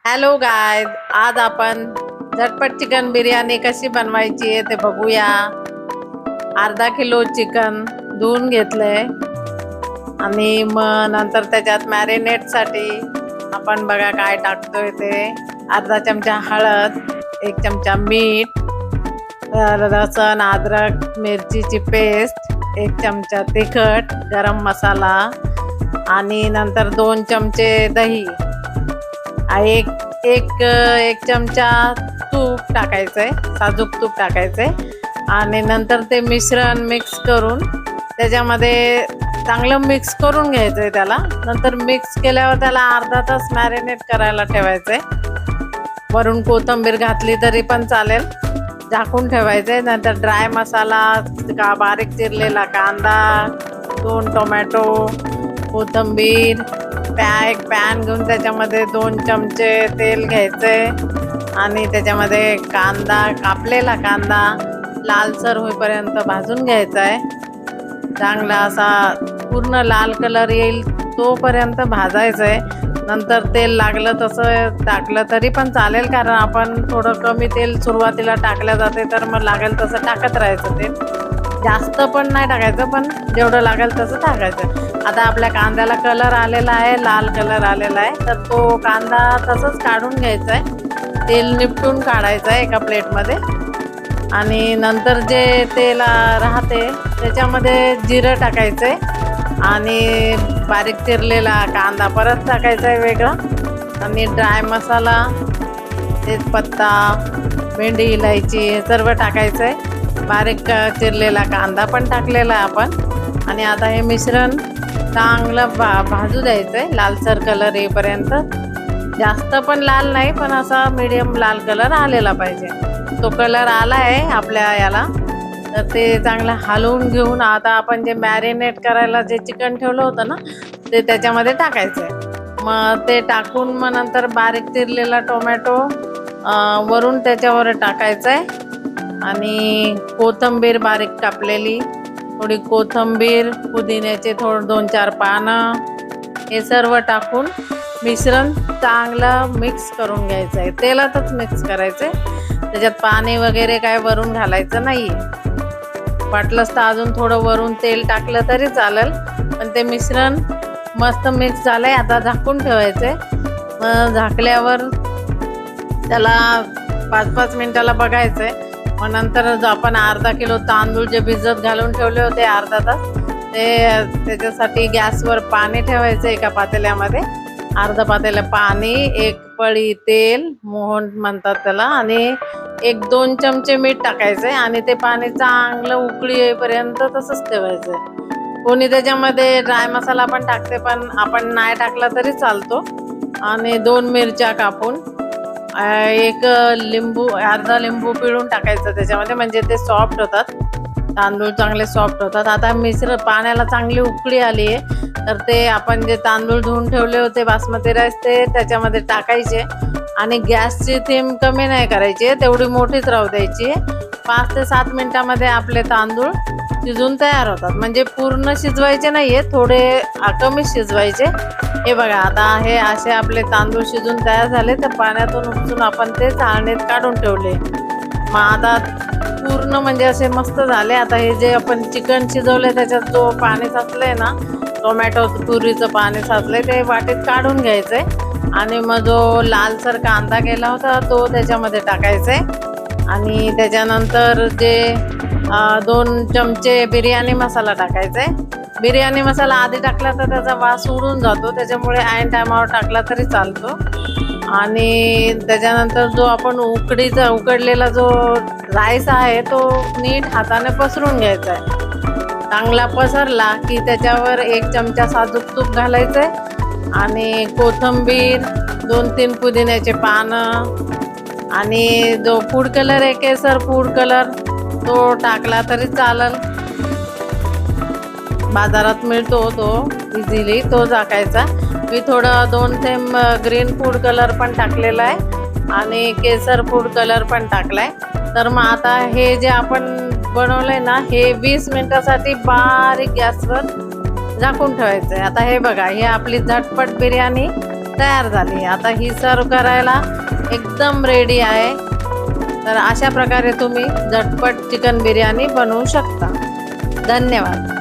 Hello गाय, आज आपण झटपट चिकन बिर्याणी कशी बनवायची आहे ते बघूया. अर्धा किलो चिकन धुवून घेतलंय आणि मग नंतर त्याच्यात मॅरिनेटसाठी आपण बघा काय टाकतोय ते. अर्धा चमचा हळद, 1 चमचा मीठ, लसण अद्रक मिरचीची पेस्ट, 1 चमचा तिखट, गरम मसाला आणि नंतर 2 चमचे दही, एक चमचा तूप टाकायचंय, साजूक तूप टाकायचंय आणि नंतर ते मिश्रण मिक्स करून त्याच्यामध्ये चांगलं मिक्स करून घ्यायचंय. त्याला नंतर मिक्स केल्यावर त्याला अर्धा तास मॅरिनेट करायला ठेवायचंय. वरून कोथिंबीर घातली तरी पण चालेल, झाकून ठेवायचंय. नंतर ड्राय मसाला, बारीक चिरलेला कांदा, 2 टोमॅटो, कोथिंबीर, एक पॅन घेऊन त्याच्यामध्ये 2 चमचे तेल घ्यायचे आणि त्याच्यामध्ये कापलेला कांदा लालसर होईपर्यंत भाजून घ्यायचा आहे. चांगला असा पूर्ण लाल कलर येईल तोपर्यंत भाजायचं आहे. नंतर तेल लागलं तसं टाकलं तरी पण चालेल, कारण आपण थोडं कमी तेल सुरुवातीला टाकलं जाते, तर मग लागेल तसं टाकत राहायचं. तेल जास्त पण नाही टाकायचं, पण जेवढं लागेल तसं टाकायचं. आता आपल्या कांद्याला कलर आलेला आहे, लाल कलर आलेला आहे, तर तो कांदा तसंच काढून घ्यायचा आहे. तेल निपटून काढायचं आहे एका प्लेटमध्ये आणि नंतर जे तेल राहते त्याच्यामध्ये जिरं टाकायचं आहे आणि बारीक चिरलेला कांदा परत टाकायचा आहे वेगळा आणि ड्राय मसाला, तेजपत्ता, भेंडी, इलायची हे सर्व टाकायचं आहे. बारीक चिरलेला कांदा पण टाकलेला आहे आपण आणि आता हे मिश्रण चांगलं भाजू द्यायचं आहे लालसर कलर येईपर्यंत. जास्त पण लाल नाही, पण असा मीडियम लाल कलर आलेला पाहिजे. तो कलर आला आहे आपल्या याला, तर ते चांगलं हलवून घेऊन आता आपण जे मॅरिनेट करायला जे चिकन ठेवलं होतं ना ते त्याच्यामध्ये टाकायचं आहे. मग ते टाकून मग नंतर बारीक चिरलेला टोमॅटो वरून त्याच्यावर टाकायचं आहे आणि कोथिंबीर बारीक कापलेली, थोडी कोथिंबीर, पुदिन्याचे 2-4 पानं, हे सर्व टाकून मिश्रण चांगलं मिक्स करून घ्यायचं आहे. तेलातच मिक्स करायचं आहे, त्याच्यात पाणी वगैरे काय वरून घालायचं नाही आहे. वाटलंच तर अजून थोडं वरून तेल टाकलं तरी चालेल, पण ते मिश्रण मस्त मिक्स झालं आहे. आता झाकून ठेवायचं आहे. मग झाकल्यावर त्याला 5-5 मिनिटाला बघायचं आहे. मग नंतर आपण अर्धा किलो तांदूळ जे भिजत घालून ठेवले होते अर्धा तास, ते त्याच्यासाठी गॅसवर पाणी ठेवायचं एका पातेल्यामध्ये. अर्धा पातेलं पाणी, 1 पळी तेल, मोहन म्हणतात त्याला, आणि 1-2 चमचे मीठ टाकायचं आहे आणि ते पाणी चांगलं उकळी येईपर्यंत तसंच ठेवायचं आहे. कोणी त्याच्यामध्ये ड्राय मसाला पण टाकते, पण आपण नाही टाकला तरी चालतो. आणि 2 मिरच्या कापून, अर्धा लिंबू पिळून टाकायचं त्याच्यामध्ये, म्हणजे ते सॉफ्ट होतात, तांदूळ चांगले सॉफ्ट होतात. आता पाण्याला चांगली उकळी आली आहे, तर ते आपण जे तांदूळ धुवून ठेवले होते बासमती राईस ते त्याच्यामध्ये टाकायचे आणि गॅसची थीम कमी नाही करायची, तेवढी मोठीच राहू द्यायची. 5 ते 7 मिनिटामध्ये आपले तांदूळ शिजून तयार होतात. म्हणजे पूर्ण शिजवायचे नाहीये, थोडे कमी शिजवायचे. हे बघा, आता हे असे आपले तांदूळ शिजून तयार झाले, तर पाण्यातून उपसून आपण ते चाळणीत काढून ठेवले. मग आता पूर्ण म्हणजे असे मस्त झाले. आता हे जे आपण चिकन शिजवले त्याच्यात जो पाणी साचलंय ना, टोमॅटो प्युरीचं पाणी साचलंय, ते वाटीत काढून घ्यायचंय आणि मग जो लालसर कांदा केला होता तो त्याच्यामध्ये टाकायचा आहे आणि त्याच्यानंतर जे 2 चमचे बिर्याणी मसाला टाकायचा आहे. बिर्याणी मसाला आधी टाकला तर त्याचा वास उडून जातो, त्याच्यामुळे ऐन टायमावर टाकला तरी चालतो. आणि त्याच्यानंतर जो आपण उकडलेला जो राईस आहे तो नीट हाताने पसरून घ्यायचा आहे. चांगला पसरला की त्याच्यावर 1 चमचा साजूक तूप घालायचं आहे आणि कोथिंबीर, 2-3 पुदिन्याचे पानं आणि जो फूड कलर आहे, केसर फूड कलर, तो टाकला तरी चालेल, बाजारात मिळतो तो इझिली, तो टाकायचा. मी थोडं 2 थेंब ग्रीन फूड कलर पण टाकलेला आहे आणि केसर फूड कलर पण टाकलाय. तर मग आता हे जे आपण बनवलंय ना, हे 20 मिनिटासाठी बारीक गॅसवर झाकून ठेवायचं आहे. आता हे बघा, ही आपली झटपट बिर्याणी तयार झाली. आता ही सर्व करायला एकदम रेडी आहे. तर अशा प्रकारे तुम्ही झटपट चिकन बिर्याणी बनवू शकता. धन्यवाद.